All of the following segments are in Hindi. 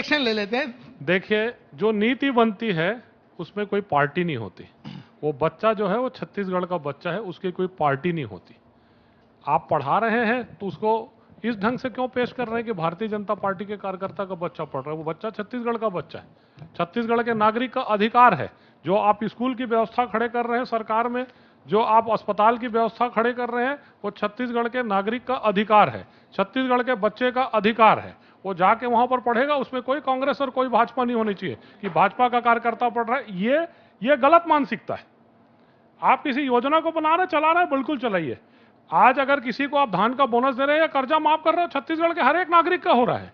इलेक्शन ले लेते हैं। देखिए, जो नीति बनती है उसमें कोई पार्टी नहीं होती। वो बच्चा जो है वो छत्तीसगढ़ का बच्चा है, उसकी कोई पार्टी नहीं होती। आप पढ़ा रहे हैं तो उसको इस ढंग से क्यों पेश कर रहे हैं कि भारतीय जनता पार्टी के कार्यकर्ता का बच्चा पढ़ रहा है? वो बच्चा छत्तीसगढ़ का बच्चा है, छत्तीसगढ़ के नागरिक का अधिकार है। जो आप स्कूल की व्यवस्था खड़े कर रहे हैं सरकार में, जो आप अस्पताल की व्यवस्था खड़े कर रहे हैं, वो छत्तीसगढ़ के नागरिक का अधिकार है, छत्तीसगढ़ के बच्चे का अधिकार है। वो जाके वहां पर पढ़ेगा, उसमें कोई कांग्रेस और कोई भाजपा नहीं होनी चाहिए कि भाजपा का कार्यकर्ता पढ़ रहा है। ये गलत मानसिकता है। आप किसी योजना को बना रहे, चला रहे, बिल्कुल चलाइए। आज अगर किसी को आप धान का बोनस दे रहे हैं या कर्जा माफ कर रहे हो, छत्तीसगढ़ के हर एक नागरिक का हो रहा है।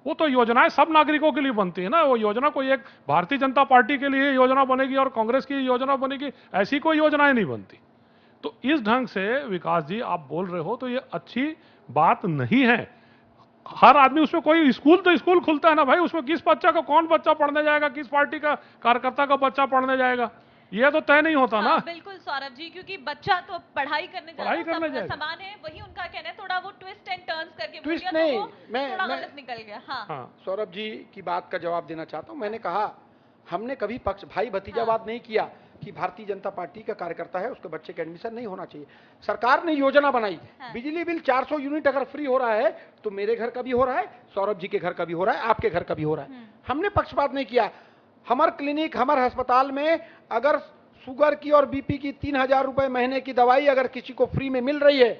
वो तो योजनाएं सब नागरिकों के लिए बनती है ना। वो योजना कोई एक भारतीय जनता पार्टी के लिए योजना बनेगी और कांग्रेस की योजना बनेगी, ऐसी कोई योजनाएं नहीं बनती। तो इस ढंग से विकास जी आप बोल रहे हो तो ये अच्छी बात नहीं है। हर आदमी, उसमें कोई स्कूल तो स्कूल खुलता है ना भाई, उसमें किस बच्चा का कौन बच्चा पढ़ने जाएगा, किस पार्टी का कार्यकर्ता का बच्चा पढ़ने जाएगा, ये तो तय नहीं होता ना। बिल्कुल सौरभ जी, क्योंकि बच्चा तो पढ़ाई करने समान है, वही उनका कहना है। थोड़ा वो ट्विस्ट एंड टर्न्स करके ट्विस्ट नहीं, मैं गलत निकल गया। हाँ। सौरभ जी की बात का जवाब देना चाहता हूं। मैंने कहा हमने कभी पक्ष भाई भतीजावाद नहीं किया कि भारतीय जनता पार्टी का कार्यकर्ता है उसके बच्चे का एडमिशन नहीं होना चाहिए। सरकार ने योजना बनाई, बिजली बिल 400 यूनिट अगर फ्री हो रहा है तो मेरे घर का भी हो रहा है, सौरभ जी के घर का भी हो रहा है, आपके घर का भी हो रहा है। हमने पक्षपात नहीं किया। हमारे क्लिनिक, हमारे अस्पताल में अगर शुगर की और बीपी की 3000 रुपए महीने की दवाई अगर किसी को फ्री में मिल रही है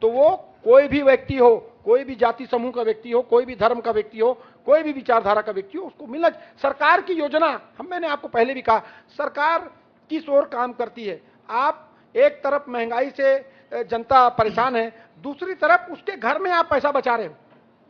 तो वो कोई भी व्यक्ति हो, कोई भी जाति समूह का व्यक्ति हो, कोई भी धर्म का व्यक्ति हो, कोई भी विचारधारा का व्यक्ति हो, उसको मिलना। सरकार की योजना, मैंने आपको पहले भी कहा, सरकार किस ओर काम करती है। आप एक तरफ महंगाई से जनता परेशान है, दूसरी तरफ उसके घर में आप पैसा बचा रहे हो।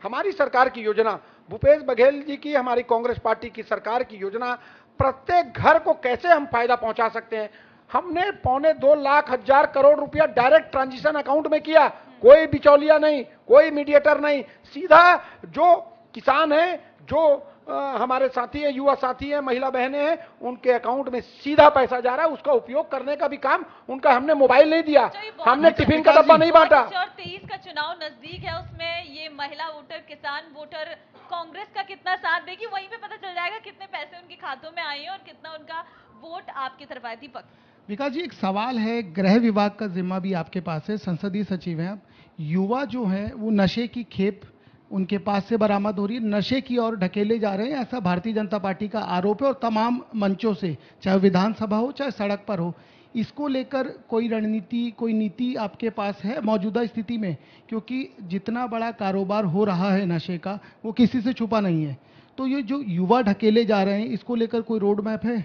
हमारी सरकार की योजना, भूपेश बघेल जी की, हमारी कांग्रेस पार्टी की सरकार की योजना, प्रत्येक घर को कैसे हम फायदा पहुंचा सकते हैं। हमने 2.25 करोड़ रुपया डायरेक्ट ट्रांजिशन अकाउंट में किया। कोई बिचौलिया नहीं, कोई मीडिएटर नहीं, सीधा जो किसान है, जो हमारे साथी है, युवा साथी है, महिला बहनें हैं, उनके अकाउंट में सीधा पैसा जा रहा है। उसका उपयोग करने का भी काम उनका। हमने मोबाइल नहीं दिया, हमने टिफिन का डब्बा नहीं बांटा। 2023 का चुनाव नजदीक है, उसमें ये महिला वोटर, किसान वोटर कांग्रेस का कितना साथ देगी, वहीं पे पता चल जाएगा कितने पैसे उनके खातों में आए हैं और कितना उनका वोट आपकी तरफ आया। दीपक। विकास जी, एक सवाल है, गृह विभाग का जिम्मा भी आपके पास है, संसदीय सचिव हैं आप। युवा जो है वो नशे की खेप उनके पास से बरामद हो रही है, नशे की ओर ढकेले जा रहे हैं, ऐसा भारतीय जनता पार्टी का आरोप है। और तमाम मंचों से, चाहे विधानसभा हो चाहे सड़क पर हो, इसको लेकर कोई रणनीति, कोई नीति आपके पास है मौजूदा स्थिति में? क्योंकि जितना बड़ा कारोबार हो रहा है नशे का, वो किसी से छुपा नहीं है। तो ये जो युवा ढकेले जा रहे हैं, इसको लेकर कोई रोड मैप है?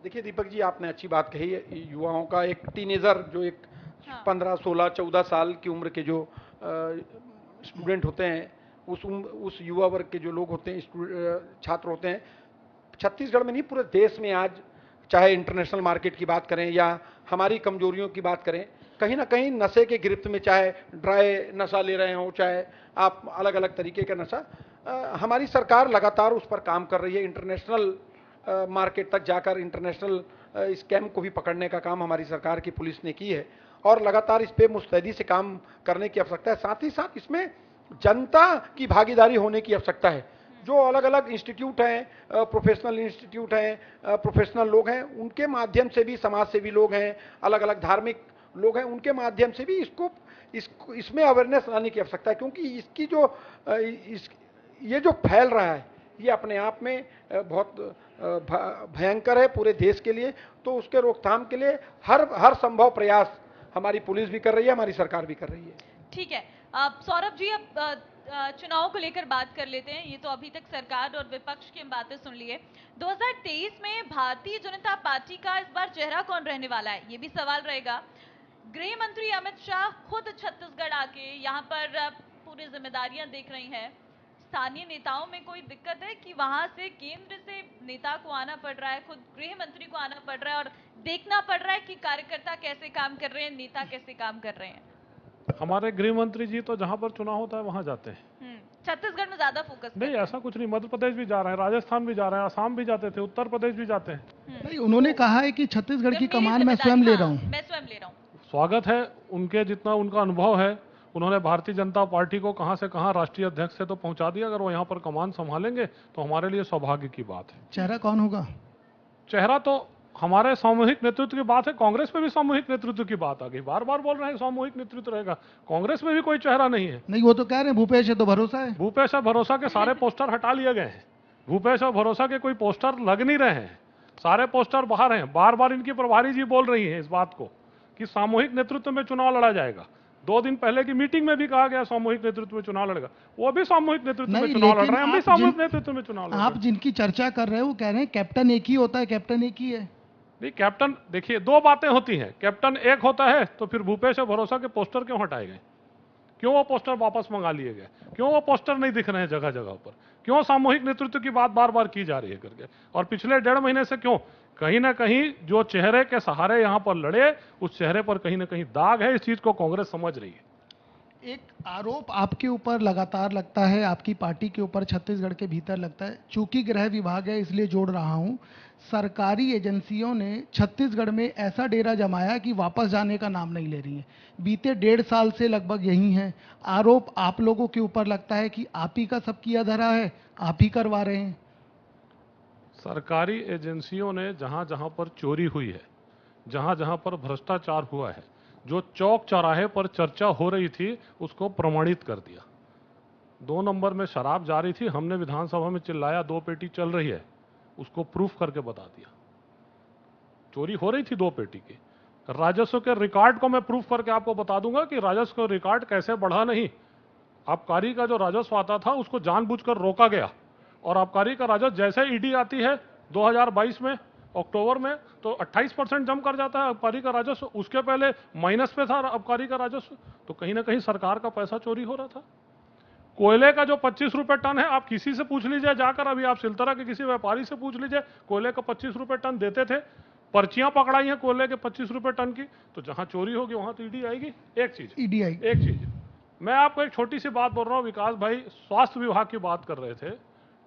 देखिए दीपक जी, आपने अच्छी बात कही है। युवाओं का एक टीनेजर, जो एक 15, 16, 14 साल की उम्र के जो स्टूडेंट होते हैं, उस युवा वर्ग के जो लोग होते हैं, छात्र होते हैं, छत्तीसगढ़ में नहीं पूरे देश में आज, चाहे इंटरनेशनल मार्केट की बात करें या हमारी कमजोरियों की बात करें, कहीं ना कहीं नशे के गिरफ्त में, चाहे ड्राई नशा ले रहे हो, चाहे आप अलग अलग तरीके का नशा, हमारी सरकार लगातार उस पर काम कर रही है। इंटरनेशनल मार्केट तक जाकर इंटरनेशनल स्कैम को भी पकड़ने का काम हमारी सरकार की पुलिस ने की है और लगातार इस पे मुस्तैदी से काम करने की आवश्यकता है। साथ ही साथ इसमें जनता की भागीदारी होने की आवश्यकता है। जो अलग अलग इंस्टीट्यूट हैं, प्रोफेशनल इंस्टीट्यूट हैं, प्रोफेशनल लोग हैं, उनके माध्यम से भी, समाज सेवी लोग हैं, अलग अलग धार्मिक लोग हैं, उनके माध्यम से भी इसमें अवेयरनेस लाने की आवश्यकता है। क्योंकि इसकी जो ये जो फैल रहा है, ये अपने आप में बहुत भयंकर है पूरे देश के लिए। तो उसके रोकथाम के लिए हर संभव प्रयास हमारी पुलिस भी कर रही है, हमारी सरकार भी कर रही है। ठीक है सौरभ जी, अब चुनाव को लेकर बात कर लेते हैं। ये तो अभी तक सरकार और विपक्ष की बातें सुन ली है। 2023 में भारतीय जनता पार्टी का इस बार चेहरा कौन रहने वाला है, ये भी सवाल रहेगा। गृह मंत्री अमित शाह खुद छत्तीसगढ़ आके यहाँ पर पूरी जिम्मेदारियां देख रही हैं। स्थानीय नेताओं में कोई दिक्कत है कि वहां से केंद्र से नेता को आना पड़ रहा है, खुद गृह मंत्री को आना पड़ रहा है और देखना पड़ रहा है कि कार्यकर्ता कैसे काम कर रहे हैं, नेता कैसे काम कर रहे हैं? हमारे गृह मंत्री जी तो जहां पर चुनाव होता है वहां जाते हैं। छत्तीसगढ़ में ज्यादा फोकस नहीं, ऐसा कुछ नहीं। मध्य प्रदेश भी जा रहे हैं, राजस्थान भी जा रहे हैं, असम भी जाते थे, उत्तर प्रदेश भी जाते हैं। नहीं, उन्होंने कहा है कि छत्तीसगढ़ की कमान मैं स्वयं ले रहा हूँ। मैं स्वयं ले रहा हूँ। स्वागत है, उनके जितना उनका अनुभव है उन्होंने भारतीय जनता पार्टी को कहां से कहां राष्ट्रीय अध्यक्ष से तो पहुंचा दिया। अगर वो यहां पर कमान संभालेंगे तो हमारे लिए सौभाग्य की बात है। चेहरा कौन होगा? चेहरा तो हमारे सामूहिक नेतृत्व की बात है, कांग्रेस में भी सामूहिक नेतृत्व की बात आ गई। बार बार बोल रहे हैं सामूहिक नेतृत्व रहेगा, कांग्रेस में भी कोई चेहरा नहीं है। नहीं, वो तो कह रहे हैं भूपेश है तो भरोसा है। भूपेश और भरोसा के सारे पोस्टर हटा लिए गए हैं। भूपेश और भरोसा के कोई पोस्टर लग नहीं रहे हैं, सारे पोस्टर बाहर हैं। बार बार इनकी प्रभारी जी बोल रही हैं इस बात को कि सामूहिक नेतृत्व में चुनाव लड़ा जाएगा। 2 दिन पहले की मीटिंग में भी कहा गया सामूहिक नेतृत्व में चुनाव लड़ेगा। वो भी सामूहिक नेतृत्व में नहीं, चुनाव लड़ लेकिन रहे हैं, हम भी आप सामूहिक जिन- नेतृत्व में चुनाव लड़ रहे आप हैं। जिनकी चर्चा कर रहे हैं वो कह रहे हैं कैप्टन एक ही होता है, कैप्टन एक ही है। नहीं, कैप्टन देखिए 2 बातें होती हैं। कैप्टन एक होता है तो फिर भूपेश और भरोसा के पोस्टर क्यों हटाए गए? क्यों वो पोस्टर वापस मंगा लिए गए? क्यों वो पोस्टर नहीं दिख रहे हैं जगह जगह पर? क्यों सामूहिक नेतृत्व की बात बार बार की जा रही है करके? और पिछले 1.5 महीने से क्यों? कहीं ना कहीं जो चेहरे के सहारे यहां पर लड़े, उस चेहरे पर कहीं ना कहीं दाग है। इस चीज को कांग्रेस समझ रही है। एक आरोप आपके ऊपर लगातार लगता है, आपकी पार्टी के ऊपर छत्तीसगढ़ के भीतर लगता है, चूंकि गृह विभाग है इसलिए जोड़ रहा हूं, सरकारी एजेंसियों ने छत्तीसगढ़ में ऐसा डेरा जमाया कि वापस जाने का नाम नहीं ले रही है। बीते 1.5 साल से लगभग यही है। आरोप आप लोगों के ऊपर लगता है कि आप ही का सब किया धरा है, आप ही करवा रहे हैं। सरकारी एजेंसियों ने जहां जहां पर चोरी हुई है, जहां जहां पर भ्रष्टाचार हुआ है, जो चौक चौराहे पर चर्चा हो रही थी उसको प्रमाणित कर दिया। 2 नंबर में शराब जारी थी, हमने विधानसभा में चिल्लाया 2 पेटी चल रही है, उसको प्रूफ करके बता दिया। चोरी हो रही थी 2 पेटी की। राजस्व के रिकॉर्ड को मैं प्रूफ करके आपको बता दूंगा कि राजस्व का रिकॉर्ड कैसे बढ़ा नहीं। आबकारी का जो राजस्व आता था उसको जानबूझकर रोका गया, और आबकारी का राजस्व जैसे ईडी आती है 2022 में अक्टूबर में तो 28% जम कर जाता है आबकारी का राजस्व। उसके पहले माइनस पे था आबकारी का राजस्व। तो कहीं ना कहीं सरकार का पैसा चोरी हो रहा था। कोयले का जो 25 रुपए टन है, आप किसी से पूछ लीजिए जाकर, अभी आप सिलतरा के किसी व्यापारी से पूछ लीजिए, कोयले का 25 रुपए टन देते थे। पर्चियां पकड़ाई हैं कोयले के 25 रुपए टन की। तो जहां चोरी होगी वहां तो ईडी आएगी। एक चीज मैं आपको एक छोटी सी बात बोल रहा हूं। विकास भाई स्वास्थ्य विभाग की बात कर रहे थे।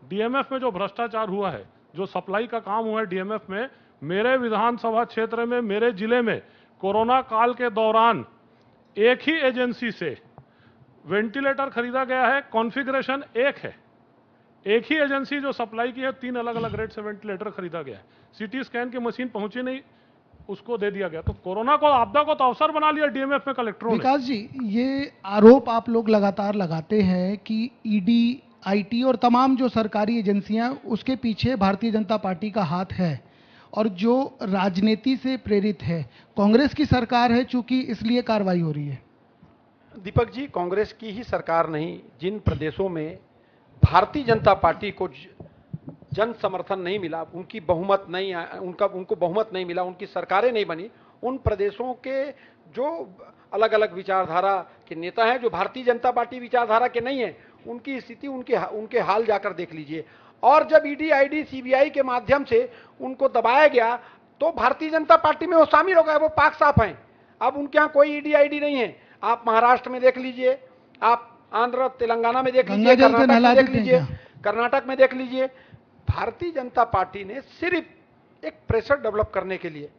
डीएमएफ में जो भ्रष्टाचार हुआ है, जो सप्लाई का काम हुआ है डीएमएफ में, मेरे विधानसभा क्षेत्र में, मेरे जिले में कोरोना काल के दौरान एक ही एजेंसी से वेंटिलेटर खरीदा गया है। कॉन्फ़िगरेशन एक है, एक ही एजेंसी जो सप्लाई की है, 3 अलग अलग रेट से वेंटिलेटर खरीदा गया है। सीटी स्कैन की मशीन पहुंची नहीं, उसको दे दिया गया। तो कोरोना को, आपदा को तो अवसर बना लिया डीएमएफ में कलेक्टरों ने। विकास जी, ये आरोप आप लोग लगातार लगाते हैं कि ईडी, आईटी और तमाम जो सरकारी एजेंसियां, उसके पीछे भारतीय जनता पार्टी का हाथ है और जो राजनीति से प्रेरित है। कांग्रेस की सरकार है चूंकि, इसलिए कार्रवाई हो रही है। दीपक जी, कांग्रेस की ही सरकार नहीं, जिन प्रदेशों में भारतीय जनता पार्टी को जन समर्थन नहीं मिला, उनकी बहुमत नहीं, उनको बहुमत नहीं मिला, उनकी सरकारें नहीं बनी, उन प्रदेशों के जो अलग अलग विचारधारा के नेता हैं, जो भारतीय जनता पार्टी विचारधारा के नहीं हैं, उनकी स्थिति, उनके हाल जाकर देख लीजिए। और जब ईडी, आईडी, सीबीआई के माध्यम से उनको दबाया गया तो भारतीय जनता पार्टी में वो शामिल हो गए, वो पाक साफ हैं। अब उनके यहाँ कोई ईडी, आईडी नहीं है। आप महाराष्ट्र में देख लीजिए, आप आंध्र तेलंगाना में देख लीजिए, कर्नाटक में देख लीजिए, कर्नाटक में देख लीजिए। भारतीय जनता पार्टी ने सिर्फ एक प्रेशर डेवलप करने के लिए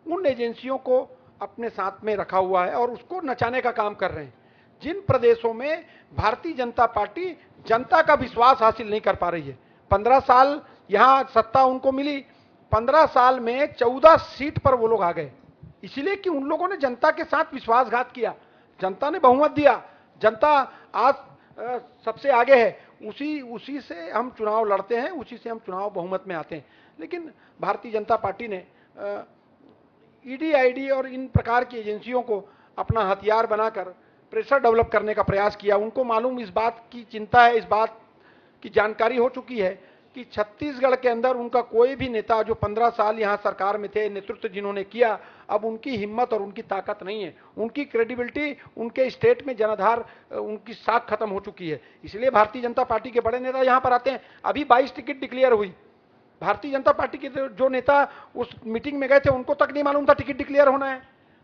उन एजेंसियों को अपने साथ में रखा हुआ है और उसको नचाने का काम कर रहे हैं। जिन प्रदेशों में भारतीय जनता पार्टी जनता का विश्वास हासिल नहीं कर पा रही है, 15 साल यहां सत्ता उनको मिली, 15 साल में 14 सीट पर वो लोग आ गए, इसलिए कि उन लोगों ने जनता के साथ विश्वासघात किया। जनता ने बहुमत दिया, जनता आज सबसे आगे है, उसी से हम चुनाव लड़ते हैं, उसी से हम चुनाव बहुमत में आते हैं। लेकिन भारतीय जनता पार्टी ने ईडी, आईडी और इन प्रकार की एजेंसियों को अपना हथियार बनाकर प्रेशर डेवलप करने का प्रयास किया। उनको मालूम, इस बात की चिंता है, इस बात की जानकारी हो चुकी है कि छत्तीसगढ़ के अंदर उनका कोई भी नेता जो 15 साल यहाँ सरकार में थे, नेतृत्व जिन्होंने किया, अब उनकी हिम्मत और उनकी ताकत नहीं है, उनकी क्रेडिबिलिटी, उनके स्टेट में जनाधार, उनकी साख खत्म हो चुकी है। इसलिए भारतीय जनता पार्टी के बड़े नेता यहाँ पर आते हैं। अभी 22 टिकट डिक्लेयर हुई, भारतीय जनता पार्टी के जो नेता उस मीटिंग में गए थे उनको तक नहीं मालूम था टिकट डिक्लेयर होना है।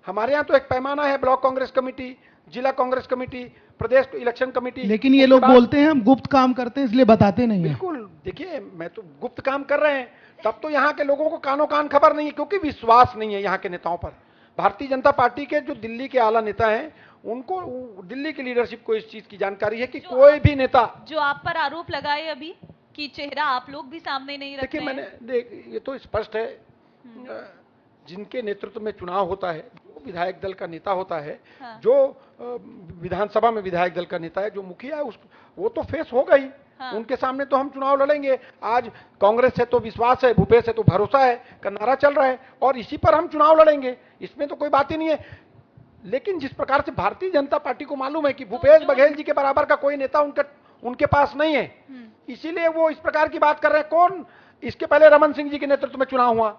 हमारे यहाँ तो एक पैमाना है, ब्लॉक कांग्रेस कमेटी, जिला कांग्रेस कमेटी, प्रदेश इलेक्शन कमेटी। लेकिन ये लोग बोलते हैं हम गुप्त काम करते हैं इसलिए बताते नहीं हैं। बिल्कुल, देखिए, मैं तो गुप्त काम कर रहे हैं, तब तो यहाँ के लोगों को कानों कान खबर नहीं है, क्योंकि विश्वास नहीं है यहाँ के नेताओं पर। भारतीय जनता पार्टी के जो दिल्ली के आला नेता हैं उनको दिल्ली की लीडरशिप को इस चीज की जानकारी है कि कोई भी नेता, जो आप पर आरोप लगाए अभी कि चेहरा आप लोग भी सामने नहीं रखते देखिए हैं। ये तो स्पष्ट है, जिनके नेतृत्व में चुनाव होता है, जो विधायक दल का नेता होता है, हाँ। जो विधानसभा में विधायक दल का नेता है, जो मुखिया है, वो तो फेस होगा ही। हाँ। उनके सामने तो हम चुनाव लड़ेंगे। आज कांग्रेस है तो विश्वास है, भूपेश है तो भरोसा है का नारा चल रहा है और इसी पर हम चुनाव लड़ेंगे, इसमें तो कोई बात ही नहीं है। लेकिन जिस प्रकार से भारतीय जनता पार्टी को मालूम है कि भूपेश बघेल जी के बराबर का कोई नेता उनके पास नहीं है, इसीलिए वो इस प्रकार की बात कर रहे हैं। कौन, इसके पहले रमन सिंह जी के नेतृत्व में चुनाव हुआ,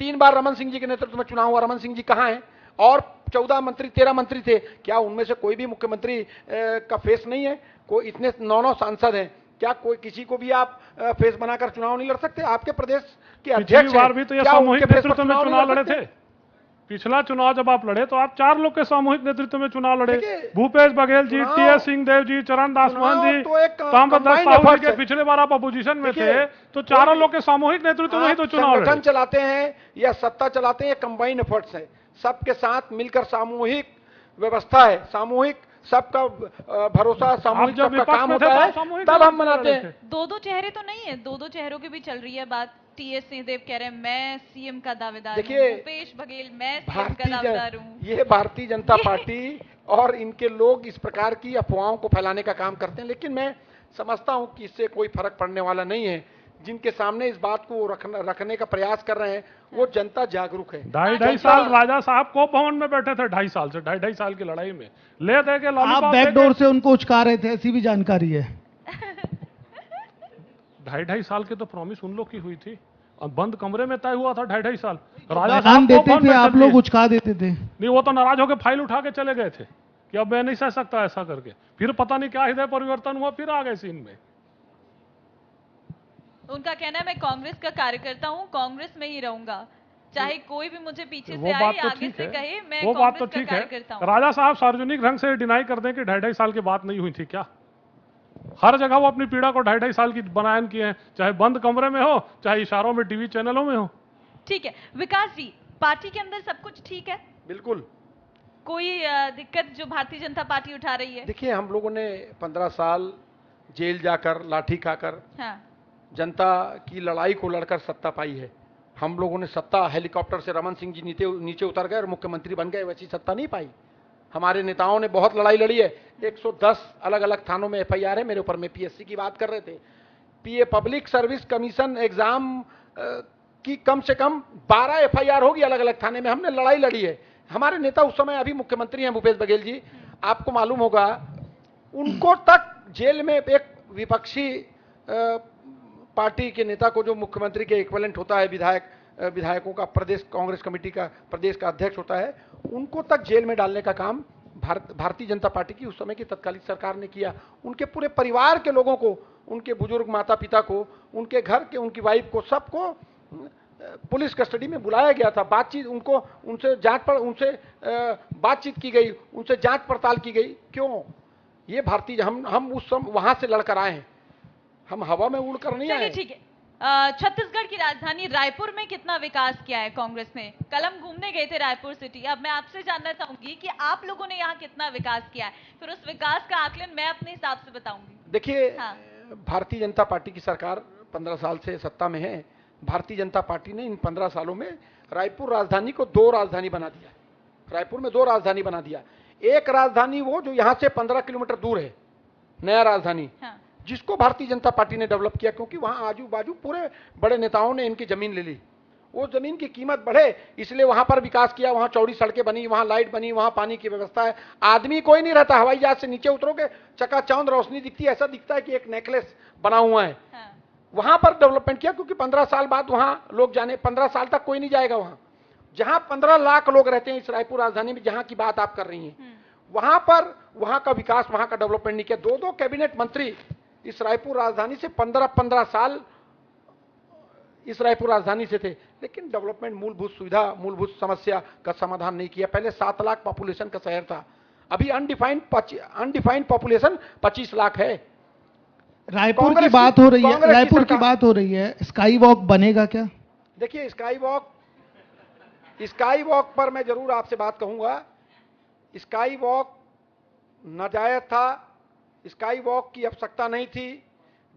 3 बार रमन सिंह जी के नेतृत्व में चुनाव हुआ। रमन सिंह जी कहां हैं? और 14 मंत्री 13 मंत्री थे, क्या उनमें से कोई भी मुख्यमंत्री का फेस नहीं है? कोई इतने 9 सांसद हैं, क्या कोई किसी को भी आप फेस बनाकर चुनाव नहीं लड़ सकते? आपके प्रदेश के अध्यक्ष बार भी तो ये सामूहिक नेतृत्व में चुनाव लड़े थे। पिछला चुनाव जब आप लड़े तो आप 4 लोग के सामूहिक नेतृत्व में चुनाव लड़े, भूपेश बघेल जी, टीएस सिंहदेव जी, चरण दास मोहन जी, ताम्रध्वज साहू जी के। पिछले बार आप अपोजिशन में थे तो 4 लोग के सामूहिक नेतृत्व में ही तो चुनाव लड़े। संगठन चलाते हैं या सत्ता चलाते हैं, कंबाइंड एफर्ट्स है, सबके साथ मिलकर सामूहिक व्यवस्था है, सामूहिक सबका भरोसा, सामूहिक सबका काम होता है, तब हम बनाते हैं। 2-2 चेहरे तो नहीं है, 2-2 चेहरों की भी चल रही है बात। टीएस सिंहदेव कह रहे हैं मैं सीएम का दावेदार हूं, भूपेश बघेल मैं सीएम का दावेदार हूं। ये भारतीय जनता पार्टी और इनके लोग इस प्रकार की अफवाहों को फैलाने का काम करते हैं, लेकिन मैं समझता हूं कि इससे कोई फर्क पड़ने वाला नहीं है। जिनके सामने इस बात को रखने का प्रयास कर रहे हैं वो जनता जागरूक है। 2.5 साल राजा साहब को भवन में बैठे थे, 2.5 साल से, 2.5 साल की लड़ाई में ले दे के आप बैकडोर से उनको उचका रहे थे, ऐसी भी जानकारी है। 2.5 साल की तो प्रॉमिस उन लोग की हुई थी, और बंद कमरे में तय हुआ था 2.5 साल। राजा बयान साहब देते थे, आप लोग उचका देते थे। नहीं, वो तो नाराज होकर फाइल उठा के चले गए थे कि अब मैं नहीं सह सकता ऐसा करके। फिर पता नहीं क्या हृदय परिवर्तन हुआ, फिर आ गए सीन में। उनका कहना है मैं कांग्रेस का कार्यकर्ता हूं, कांग्रेस में ही रहूंगा, चाहे कोई भी मुझे पीछे से आए आगे से कहे, मैं वो बात तो कांग्रेस ठीक का है। कार्यकर्ता हूं। राजा साहब सार्वजनिक ढंग से डिनाई कर दें कि 2.5 साल की बात नहीं हुई थी क्या? हर जगह वो अपनी पीड़ा को 2.5 साल की बयान किए हैं, चाहे बंद कमरे में हो, चाहे इशारों में टीवी चैनलों में हो। ठीक है विकास जी, पार्टी के अंदर सब कुछ ठीक है? बिल्कुल, कोई दिक्कत जो भारतीय जनता पार्टी उठा रही है? देखिए, हम लोगों ने 15 साल जेल जाकर, लाठी खाकर, हाँ। जनता की लड़ाई को लड़कर सत्ता पाई है। हम लोगों ने सत्ता हेलीकॉप्टर से रमन सिंह जी नीचे उतर गए और मुख्यमंत्री बन गए, वैसी सत्ता नहीं पाई। हमारे नेताओं ने बहुत लड़ाई लड़ी है। 110 अलग अलग थानों में एफआईआर है मेरे ऊपर। में पीएससी की बात कर रहे थे, पीए पब्लिक सर्विस कमीशन एग्जाम की कम से कम 12 एफआईआर होगी अलग अलग थाने में। हमने लड़ाई लड़ी है। हमारे नेता उस समय अभी मुख्यमंत्री हैं भूपेश बघेल जी, आपको मालूम होगा, उनको तक जेल में एक विपक्षी पार्टी के नेता को, जो मुख्यमंत्री के इक्विवेलेंट होता है, विधायकों का प्रदेश कांग्रेस कमेटी का प्रदेश का अध्यक्ष होता है, उनको तक जेल में डालने का काम भारतीय जनता पार्टी की उस समय की तत्कालीन सरकार ने किया। उनके पूरे परिवार के लोगों को, उनके बुजुर्ग माता पिता को, उनके घर के, उनकी वाइफ को, सबको पुलिस कस्टडी में बुलाया गया था। बातचीत उनसे बातचीत की गई, उनसे जांच पड़ताल की गई। क्यों? ये भारतीय, हम उस समय वहां से लड़कर आए हैं, हम हवा में उड़कर नहीं आए। ठीक है, छत्तीसगढ़ की राजधानी रायपुर में कितना विकास किया है कांग्रेस ने? कल हम घूमने गए थे रायपुर सिटी, अब मैं आपसे जानना चाहूंगी कि आप लोगों ने यहाँ कितना विकास किया है, फिर उस विकास का आकलन मैं अपने हिसाब से बताऊंगी। देखिए, हाँ। भारतीय जनता पार्टी की सरकार 15 साल से सत्ता में है। भारतीय जनता पार्टी ने इन 15 सालों में रायपुर राजधानी को 2 राजधानी बना दिया। रायपुर में 2 राजधानी बना दिया। एक राजधानी वो जो यहाँ से 15 किलोमीटर दूर है, नया राजधानी, हाँ। जिसको भारतीय जनता पार्टी ने डेवलप किया, क्योंकि वहां आजू बाजू पूरे बड़े नेताओं ने इनकी जमीन ले ली। वो जमीन की कीमत बढ़े इसलिए वहां पर विकास किया। वहां चौड़ी सड़कें बनी, वहां लाइट बनी, वहां पानी की व्यवस्था है। आदमी कोई नहीं रहता, हवाई जहाज से नीचे उतरोगे चकाचौंध रोशनी दिखती है, ऐसा दिखता है कि एक नेकलेस बना हुआ है। हाँ। वहां पर डेवलपमेंट किया, क्योंकि 15 साल बाद वहां लोग जाने, 15 साल तक कोई नहीं जाएगा वहां। जहां 15 लाख लोग रहते हैं इस रायपुर राजधानी में, जहां की बात आप कर रही हैं, वहां पर वहां का विकास, वहां का डेवलपमेंट नहीं किया। 2 कैबिनेट मंत्री इस रायपुर राजधानी से 15 साल इस रायपुर राजधानी से थे, लेकिन डेवलपमेंट, मूलभूत सुविधा, मूलभूत समस्या का समाधान नहीं किया। पहले 7 लाख पॉपुलेशन का शहर था, अभी अनडिफाइंड पॉपुलेशन 25 लाख है। रायपुर की बात हो रही है, रायपुर की बात हो रही है, स्काई वॉक बनेगा क्या? देखिए, स्काई वॉक पर मैं जरूर आपसे बात कहूंगा। स्काई वॉक नाजायज था, स्काई वॉक की आवश्यकता नहीं थी।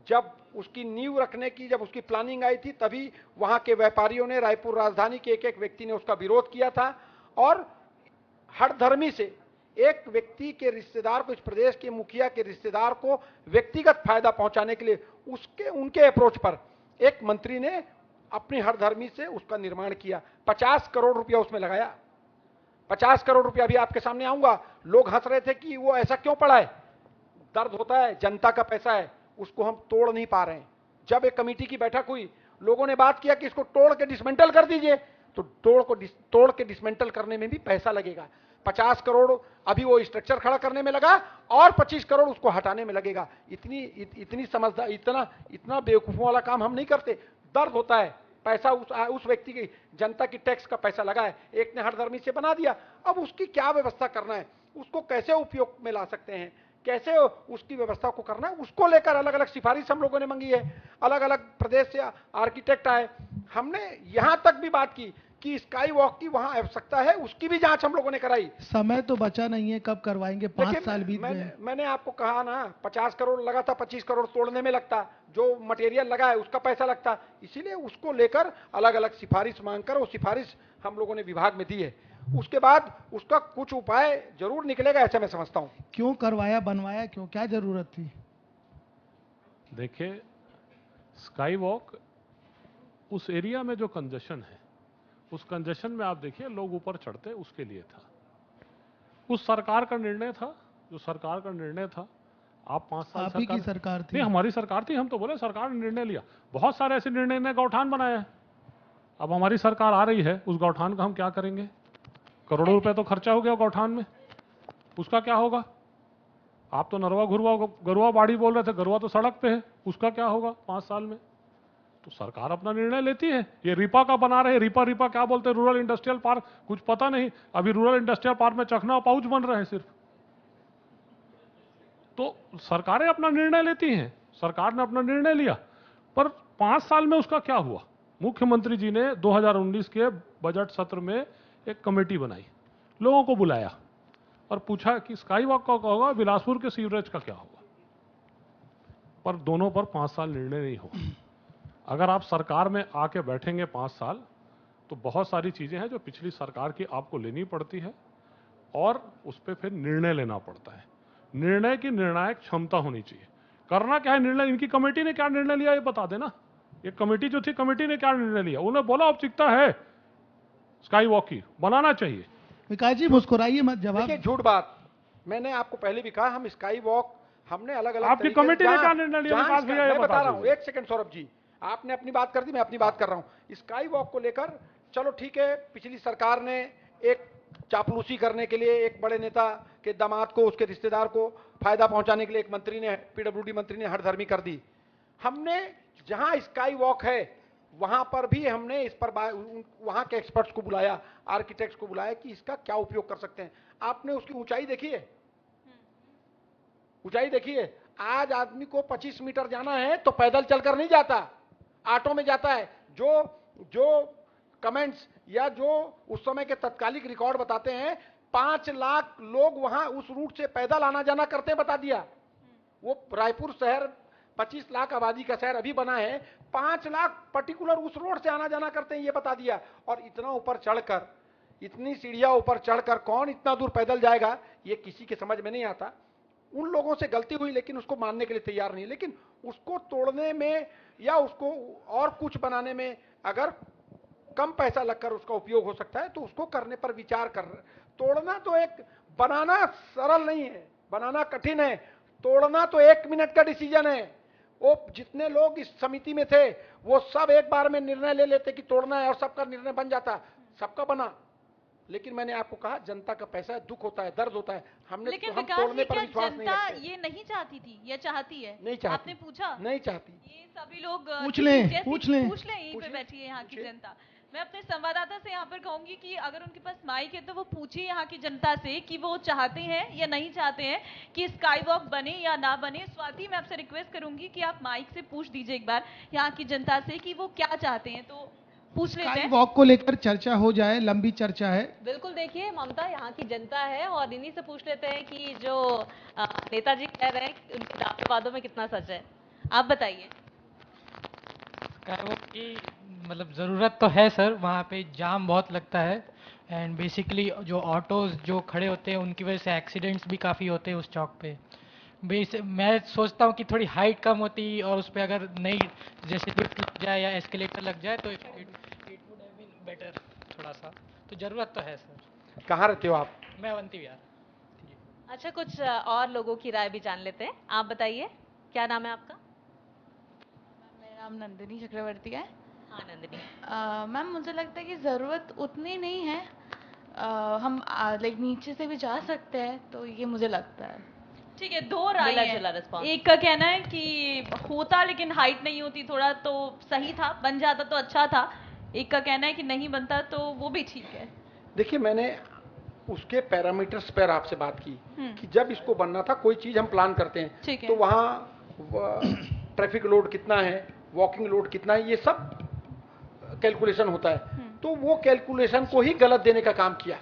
जब उसकी नींव रखने की, जब उसकी प्लानिंग आई थी, तभी वहां के व्यापारियों ने, रायपुर राजधानी के एक एक व्यक्ति ने उसका विरोध किया था। और हठधर्मी से एक व्यक्ति के रिश्तेदार को, इस प्रदेश के मुखिया के रिश्तेदार को व्यक्तिगत फायदा पहुंचाने के लिए उनके अप्रोच पर एक मंत्री ने अपनी हठधर्मी से उसका निर्माण किया। 50 करोड़ रुपया उसमें लगाया। 50 करोड़ रुपया, अभी आपके सामने आऊंगा। लोग हंस रहे थे कि वो ऐसा क्यों पड़ा है। दर्द होता है, जनता का पैसा है, उसको हम तोड़ नहीं पा रहे हैं। जब एक कमेटी की बैठक हुई, लोगों ने बात किया कि इसको तोड़ के डिसमेंटल कर दीजिए, तो तोड़ के डिसमेंटल करने में भी पैसा लगेगा। 50 करोड़ अभी वो स्ट्रक्चर खड़ा करने में लगा और 25 करोड़ उसको हटाने में लगेगा। इतनी समझदार, इतना बेवकूफों वाला काम हम नहीं करते। दर्द होता है, पैसा उस व्यक्ति की, जनता की टैक्स का पैसा लगा है, एक ने हठधर्मी से बना दिया। अब उसकी क्या व्यवस्था करना है, उसको कैसे उपयोग में ला सकते हैं, कैसे उसकी व्यवस्था को करना है, उसको लेकर अलग अलग सिफारिश हम लोगों ने मांगी है। अलग अलग प्रदेश से आर्किटेक्ट आए, हमने यहां तक भी बात की कि स्काई वॉक की वहां आवश्यकता है, उसकी भी जांच हम लोगों ने कराई। समय तो बचा नहीं है, कब करवाएंगे? 5 साल बीत गए। मैंने आपको कहा ना, 50 करोड़ लगा था, 25 करोड़ तोड़ने में लगता, जो मटेरियल लगा है उसका पैसा लगता। इसीलिए उसको लेकर अलग अलग सिफारिश मांगकर वो सिफारिश हम लोगों ने विभाग में दी है। उसके बाद उसका कुछ उपाय जरूर निकलेगा, ऐसा मैं समझता हूं। क्यों करवाया, बनवाया क्यों, क्या जरूरत थी? देखिए, स्काई वॉक उस एरिया में जो कंजेशन है, उस कंजेशन में आप देखिए लोग ऊपर चढ़ते, उसके लिए था। उस सरकार का निर्णय था, जो सरकार का निर्णय था। आप 5 साल आप ही की सरकार थी। नहीं, हमारी सरकार थी। हम तो बोले सरकार ने निर्णय लिया। बहुत सारे ऐसे निर्णय ने गौठान बनाया है। अब हमारी सरकार आ रही है, उस गौठान का हम क्या करेंगे? करोड़ों रुपए तो खर्चा हो गया गौठान में, उसका क्या होगा? आप तो नरवा गरुआ बाड़ी बोल रहे थे, गरुआ तो सड़क पे है, उसका क्या होगा 5 साल में? तो सरकार अपना निर्णय लेती है। ये रिपा का बना रहे, रिपा क्या बोलते हैं, रूरल इंडस्ट्रियल पार्क, कुछ पता नहीं। अभी रूरल इंडस्ट्रियल पार्क में चखना और पाउच बन रहे हैं सिर्फ। तो सरकारें अपना निर्णय लेती हैं। सरकार ने अपना निर्णय लिया, पर 5 साल में उसका क्या हुआ? मुख्यमंत्री जी ने 2019 के बजट सत्र में एक कमेटी बनाई, लोगों को बुलाया और पूछा कि स्काई वॉक का क्या होगा, बिलासपुर के सीवरेज का क्या होगा। पर दोनों पर 5 साल निर्णय नहीं हुआ। अगर आप सरकार में आके बैठेंगे 5 साल, तो बहुत सारी चीजें हैं जो पिछली सरकार की आपको लेनी पड़ती है और उस पर फिर निर्णय लेना पड़ता है। निर्णय की निर्णायक क्षमता होनी चाहिए। करना क्या है निर्णय? इनकी कमेटी ने क्या निर्णय लिया ये बता देना। ये कमेटी जो थी, कमेटी ने क्या निर्णय लिया? उन्होंने बोला औपचारिकता है स्काई वॉक की, बनाना चाहिए। विकास जी मुस्कुराइए मत, जवाब। देखिए, झूठ बात, मैंने आपको पहले भी कहा, हम स्काई वॉक हमने अलग अलग आपकी कमेटी ने क्या निर्णय लिया? विकास भैया ये बता रहा हूं, एक सेकंड सौरभ जी, आपने अपनी बात कर दी, मैं अपनी बात कर रहा हूं। स्काई वॉक को लेकर चलो ठीक है, पिछली सरकार ने एक चापलूसी करने के लिए एक बड़े नेता के दामाद को, उसके रिश्तेदार को फायदा पहुंचाने के लिए एक मंत्री ने, पीडब्ल्यूडी मंत्री ने हठधर्मी कर दी। हमने जहां स्काई वॉक है वहां पर भी हमने इस पर वहां के एक्सपर्ट्स को बुलाया, आर्किटेक्ट्स को बुलाया कि इसका क्या उपयोग कर सकते हैं। आपने उसकी ऊंचाई देखी है? ऊंचाई देखिए। आज आदमी को 25 मीटर जाना है तो पैदल चलकर नहीं जाता, ऑटो में जाता है। जो कमेंट्स या जो उस समय के तत्कालिक रिकॉर्ड बताते हैं, 5 लाख लोग वहां उस रूट से पैदल आना जाना करते, बता दिया। वो रायपुर शहर 25 लाख आबादी का शहर अभी बना है, 5 लाख पर्टिकुलर उस रोड से आना जाना करते हैं, ये बता दिया। और इतना ऊपर चढ़कर, इतनी सीढ़ियां ऊपर चढ़कर कौन इतना दूर पैदल जाएगा, ये किसी के समझ में नहीं आता। उन लोगों से गलती हुई, लेकिन उसको मानने के लिए तैयार नहीं। लेकिन उसको तोड़ने में या उसको और कुछ बनाने में अगर कम पैसा लगकर उसका उपयोग हो सकता है तो उसको करने पर विचार कर। तोड़ना तो बनाना सरल नहीं है, बनाना कठिन है। तोड़ना तो 1 मिनट का डिसीजन है। वो जितने लोग इस समिति में थे वो सब एक बार में निर्णय ले लेते कि तोड़ना है और सबका निर्णय बन जाता, सबका बना। लेकिन मैंने आपको कहा, जनता का पैसा है, दुख होता है, दर्द होता है। हमने लेकिन हम तोड़ने पर विश्वास नहीं जनता रखते। ये नहीं चाहती थी या चाहती है? नहीं चाहती। आपने पूछा? नहीं चाहती। ये सभी लोग पूछ लें यहीं पे बैठी है यहाँ की जनता। मैं अपने संवाददाता से यहाँ पर कहूंगी कि अगर उनके पास माइक है तो वो पूछिए यहाँ की जनता से कि वो चाहते हैं या नहीं चाहते हैं कि स्काई वॉक बने या ना बने। स्वाति, मैं आपसे रिक्वेस्ट करूंगी कि आप माइक से पूछ दीजिए एक बार यहाँ की जनता से कि वो क्या चाहते हैं। तो पूछ लेते स्काई हैं। वॉक को लेकर चर्चा हो जाए, लंबी चर्चा है। बिल्कुल, देखिए ममता यहाँ की जनता है और इन्हीं से पूछ लेते हैं कि जो नेताजी कह रहे हैं कि उनके दावे वादों में कितना सच है। आप बताइए। स्काई वॉक की मतलब ज़रूरत तो है सर, वहाँ पे जाम बहुत लगता है एंड बेसिकली जो ऑटोज़ जो खड़े होते हैं उनकी वजह से एक्सीडेंट्स भी काफ़ी होते हैं उस चौक पे। मैं सोचता हूँ कि थोड़ी हाइट कम होती और उस पे अगर नई जैसे लिफ्ट लग जाए या एस्केलेटर लग जाए तो it would have been better थोड़ा सा। तो ज़रूरत तो है सर। कहाँ रहते हो आप? मैं अवंती विहार। अच्छा, कुछ और लोगों की राय भी जान लेते हैं। आप बताइए, क्या नाम है आपका? मेरा नाम नंदिनी चक्रवर्ती है। हाँ नंदिनी। मैम मुझे लगता है कि ज़रूरत उतनी नहीं है। हम लाइक नीचे से भी जा सकते हैं, तो ये मुझे लगता है। ठीक है, दो राय मिला-जुला है। response। एक का कहना है कि होता लेकिन हाइट नहीं होती, थोड़ा तो सही था, बन जाता तो अच्छा था। एक का कहना है कि नहीं बनता तो वो भी ठीक है। देखिए, मैंने उसके पैरामीटर्स पर आपसे बात की हम्म। कि जब इसको बनना था, कोई चीज हम प्लान करते हैं ठीक है। तो वहाँ ट्रैफिक लोड कितना है, वॉकिंग लोड कितना है, ये सब कैलकुलेशन होता है। तो वो कैलकुलेशन को ही गलत देने का काम किया।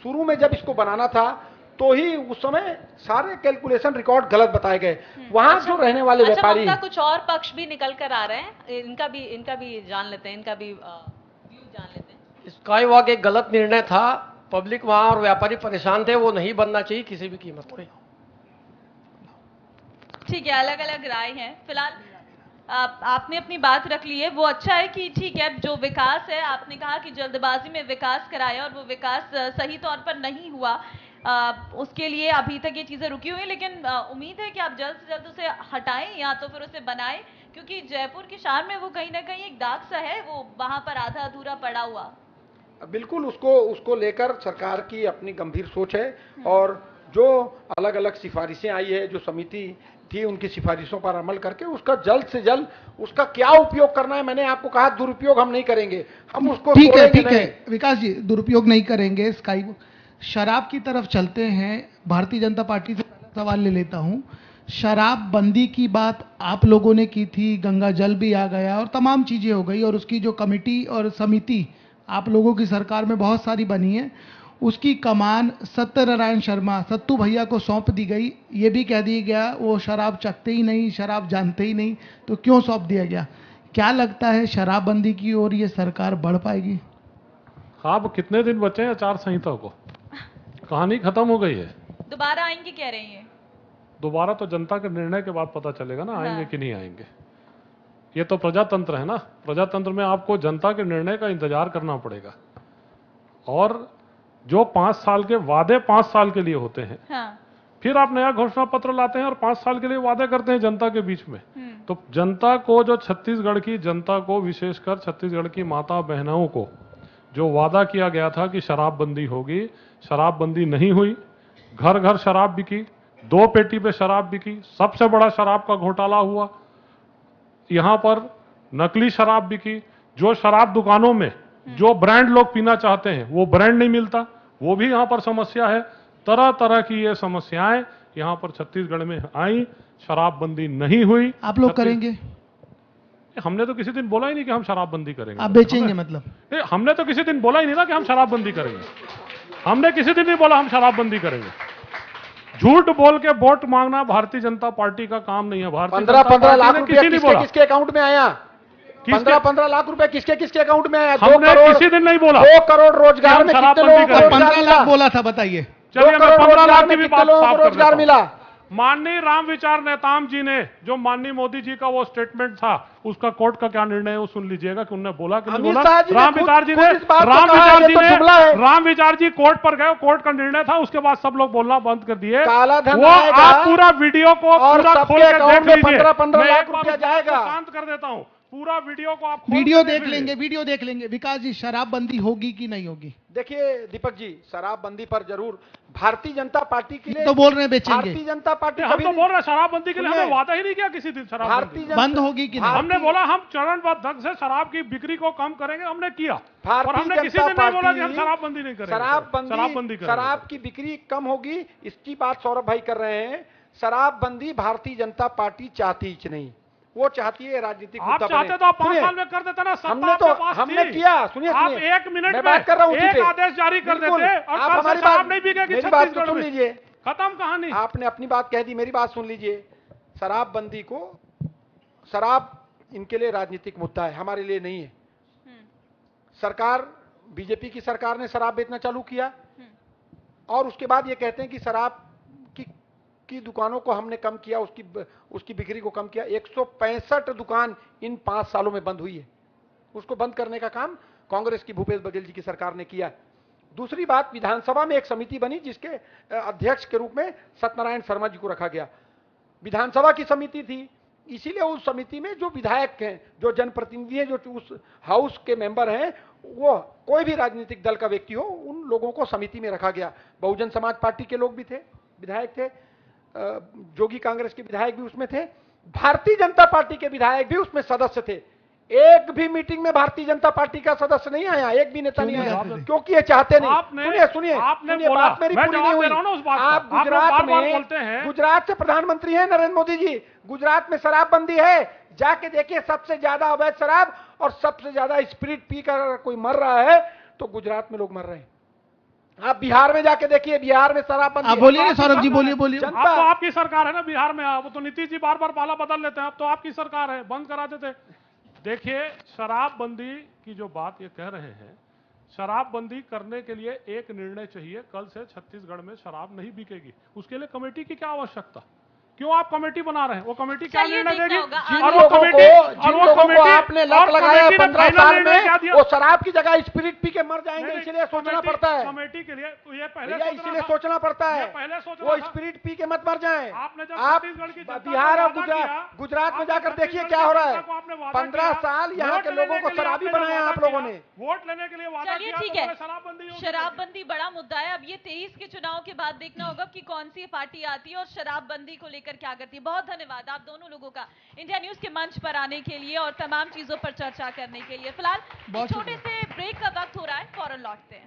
शुरू में जब इसको बनाना था तो ही उस समय सारे कैलकुलेशन रिकॉर्ड गलत बताए गए। वहाँ जो रहने वाले अच्छा व्यापारी, ममता, कुछ और पक्ष भी निकल कर आ रहे हैं, इनका भी जान लेते हैं, इनका भी व्यू जान लेते हैं। स्काई वॉक एक गलत निर्णय था। पब्लिक वहां और व्यापारी परेशान थे, वो नहीं बनना चाहिए किसी भी कीमत पे। ठीक है, अलग अलग राय है। फिलहाल आपने अपनी बात रख ली है, वो अच्छा है कि ठीक है, जो विकास है, आपने कहा कि जल्दबाजी में विकास कराया और वो विकास सही तौर पर नहीं हुआ। उसके लिए अभी तक ये चीजें रुकी हुई हैं, लेकिन उम्मीद है कि आप जल्द से जल्द उसे हटाएं या तो फिर उसे बनाएं, क्योंकि जयपुर की शान में वो कहीं ना कहीं एक दाग सा है, वो वहां पर आधा अधूरा पड़ा हुआ। बिल्कुल उसको लेकर सरकार की अपनी गंभीर सोच है और जो अलग अलग सिफारिशें आई है, जो समिति थी, उनकी सिफारिशों पर अमल करके उसका जल्द से जल्द उसका क्या उपयोग करना है। मैंने आपको कहा दुरुपयोग हम नहीं करेंगे, हम उसको ठीक है, तोड़ेंगे ठीक है नहीं। विकास जी, दुरुपयोग नहीं करेंगे। स्काई शराब की तरफ चलते हैं। भारतीय जनता पार्टी से पहला सवाल ले लेता हूं। शराब बंदी की बात आप लोगों ने की थी, गंगा जल भी आ गया और तमाम चीजें हो गई, और उसकी जो कमेटी और समिति आप लोगों की सरकार में बहुत सारी बनी है, उसकी कमान सत्यनारायण शर्मा सत्तू भैया को सौंप दी गई। ये भी कह दिया गया वो शराब चखते ही नहीं, शराब जानते ही नहीं, तो क्यों सौंप दिया गया? क्या लगता है शराबबंदी की ओर ये सरकार बढ़ पाएगी? अब कितने दिन बचे हैं आचार संहिता को? कहानी खत्म हो गई है। दोबारा आएंगे कह रहे हैं ये? दोबारा तो जनता के निर्णय के बाद पता चलेगा ना, आएंगे हाँ। कि नहीं आएंगे। ये तो प्रजातंत्र है ना, प्रजातंत्र में आपको जनता के निर्णय का इंतजार करना पड़ेगा। और जो 5 साल के वादे 5 साल के लिए होते हैं, हाँ। फिर आप नया घोषणा पत्र लाते हैं और 5 साल के लिए वादे करते हैं जनता के बीच में। तो जनता को, जो छत्तीसगढ़ की जनता को, विशेषकर छत्तीसगढ़ की माता बहनों को जो वादा किया गया था कि शराबबंदी होगी, शराबबंदी नहीं हुई। घर घर शराब बिकी, 2 पेटी पे शराब बिकी, सबसे बड़ा शराब का घोटाला हुआ। यहां पर नकली शराब बिकी। जो शराब दुकानों में जो ब्रांड लोग पीना चाहते हैं वो ब्रांड नहीं मिलता, वो भी यहां पर समस्या है। तरह तरह की ये समस्याएं यहां पर छत्तीसगढ़ में आई, शराबबंदी नहीं हुई। आप लोग करेंगे? हमने तो किसी दिन बोला ही नहीं कि हम शराबबंदी करेंगे। आप बेचेंगे मतलब? हमने तो किसी दिन बोला ही नहीं ना कि हम शराबबंदी करेंगे। हमने किसी दिन नहीं बोला हम शराबबंदी करेंगे। झूठ बोल के वोट मांगना भारतीय जनता पार्टी का काम नहीं है। भारतीय 15-15 लाख रुपया किसी नहीं बोला। किसके अकाउंट में आया? 15-15 लाख रुपया किसके अकाउंट में आया? 2 हमने करोड़ किसी दिन नहीं बोला 2 करोड़ रोजगार हम में कितने शराबबंदी लोगों को करेंगे। रोजगार 15 मिला? लाख बोला था, बताइए। चलिए 2 मैं करोड़ 15 लाख रोजगार की में भी कितने बात लोगों साफ को कर रोजगार देता मिला? हूं। माननीय राम विचार नेताम जी ने, जो माननीय मोदी जी का वो स्टेटमेंट था, उसका कोर्ट का क्या निर्णय है वो सुन लीजिएगा कि उन्होंने बोला कि नहीं अमित बोला। शाह जी ने राम खुद- विचार जी खुद ने इस बात को राम कहा है, विचार ये जी तो ने जुमला है। राम विचार जी कोर्ट पर गए, कोर्ट का निर्णय था, उसके बाद सब लोग बोलना बंद कर दिए। काला धन वो आएगा आप पूरा वीडियो को और पूरा सबके खोल के अकाउंट देख में लीजिए। 15-15 मैं लाख एक बार रुपया उस बात को जाएगा। शांत कर देता हूं। पूरा वीडियो को आप खोल वीडियो के देख लीजिए। लेंगे, वीडियो देख लेंगे। विकास जी, शराबबंदी होगी कि नहीं होगी? देखिए दीपक जी, शराबबंदी पर जरूर भारतीय जनता पार्टी के लिए तो बोल रहे हैं बेचेंगे। भारतीय जनता पार्टी हम कभी तो नहीं- बोल रहे हैं शराबबंदी के लिए सुनिए, हमने वादा ही नहीं किया किसी दिन भारतीय शराबबंदी। जनता बंद होगी कि नहीं? हमने बोला हम चरणबद्ध ढंग से शराब की बिक्री को कम करेंगे, हमने किया। और भारतीय हमने किसी जनता दिन नहीं बोला कि हम पार्टी शराबबंदी नहीं करेंगे। शराबबंदी करेंगे। शराब की बिक्री कम होगी, इसकी बात सौरभ भाई कर रहे हैं। शराबबंदी भारतीय जनता पार्टी चाहती ही नहीं। वो चाहती है राजनीतिक आप मुद्दा चाहते बने। तो आप 5 सुनिए, साल में कर देते ना, सत्ता हमने आपके पास हमने थी। किया, सुनिए आप सुनिए, 1 मिनट मैं में बात कर रहा हूँ उसी एक पे। आदेश जारी कर बिल्कुल, देते और आप कल हमारी से शराब बात नहीं बिकेगी मेरी बात तो छत्तीसगढ़ सुन में। लीजिए, खत्म कहानी। आपने अपनी बात कह दी, मेरी बात सुन लीजिए। शराब इनके लिए राजनीतिक मुद्दा है, हमारे लिए नहीं है। सरकार, बीजेपी की सरकार ने शराब बेचना चालू किया और उसके बाद ये कहते हैं कि शराब की दुकानों को हमने कम किया, उसकी बिक्री को कम किया। 165 दुकान इन 5 सालों में बंद हुई है। उसको बंद करने का काम कांग्रेस की भूपेश बघेल जी की सरकार ने किया। दूसरी बात, विधानसभा में एक समिति बनी जिसके अध्यक्ष के रूप में सत्यनारायण शर्मा जी को रखा गया। विधानसभा की समिति थी, इसीलिए उस समिति में जो विधायक हैं, जो जनप्रतिनिधि हैं, जो उस हाउस के मेंबर हैं, वो कोई भी राजनीतिक दल का व्यक्ति हो, उन लोगों को समिति में रखा गया। बहुजन समाज पार्टी के लोग भी थे, विधायक थे, जोगी कांग्रेस के विधायक भी उसमें थे, भारतीय जनता पार्टी के विधायक भी उसमें सदस्य थे। एक भी मीटिंग में भारतीय जनता पार्टी का सदस्य नहीं आया, एक भी नेता नहीं आया, क्योंकि ये चाहते नहीं। सुनिए आपने बोला, बात मेरी मैं पूरी जवाब नहीं दे रहा हूं ना हुई। उस बात का। आप आप लोग गुजरात बार-बार में, बोलते हैं। गुजरात से प्रधानमंत्री हैं नरेंद्र मोदी जी, गुजरात में शराबबंदी है, जाके देखिए, सबसे ज्यादा अवैध शराब और सबसे ज्यादा स्पिरिट पी कर कोई मर रहा है तो गुजरात में लोग मर रहे हैं। आप बिहार में जाके देखिए, बिहार में शराबबंदी। आप बोलिए सौरभ जी, बोलिए बोलिए। अब तो आपकी सरकार है ना बिहार में। अब तो नीतीश जी बार बार पाला बदल लेते हैं, अब तो आपकी सरकार है, बंद करा देते। देखिए, शराबबंदी की जो बात ये कह रहे हैं, शराबबंदी करने के लिए एक निर्णय चाहिए, कल से छत्तीसगढ़ में शराब नहीं बिकेगी। उसके लिए कमेटी की क्या आवश्यकता? क्यों आप कमेटी बना रहे हैं? वो कमेटी क्या चलिए, निर्णय देखना देगी? होगा। जिन और वो लोगों कमेटी को आपने लत लगाया है 15 साल में, वो शराब की जगह स्पिरिट पी के मर जाएंगे, इसलिए सोचना पड़ता है। कमेटी के लिए तो ये पहले भैया, इसलिए सोचना पड़ता है, पहले सोचना वो था। स्पिरिट पी के मत मर जाएं। आपने जब आप छत्तीसगढ़ की जनता को बिहार और वादा किया, गुजरात में आपने जाकर देखिए छत्तीसगढ़ क्या की हो रहा है। जनता को आपने वादा 15 किया, साल यहाँ वोट के लेने लोगों को के लिए शराबी आपने बनाया वादा आप लोगों किया, ने। वोट लेने के लिए वादा चलिए, किया, ठीक तो है। बोले शराबबंदी होगी। शराबबंदी बड़ा मुद्दा है। अब ये 23 के चुनाव के बाद देखना होगा कि कौन सी पार्टी आती है और शराबबंदी को लेकर क्या करती है। बहुत धन्यवाद आप दोनों लोगों का इंडिया न्यूज के मंच पर आने के लिए और तमाम चीजों पर चर्चा करने के लिए। फिलहाल एक छोटे से ब्रेक का वक्त हो रहा है, फौरन लौटते हैं।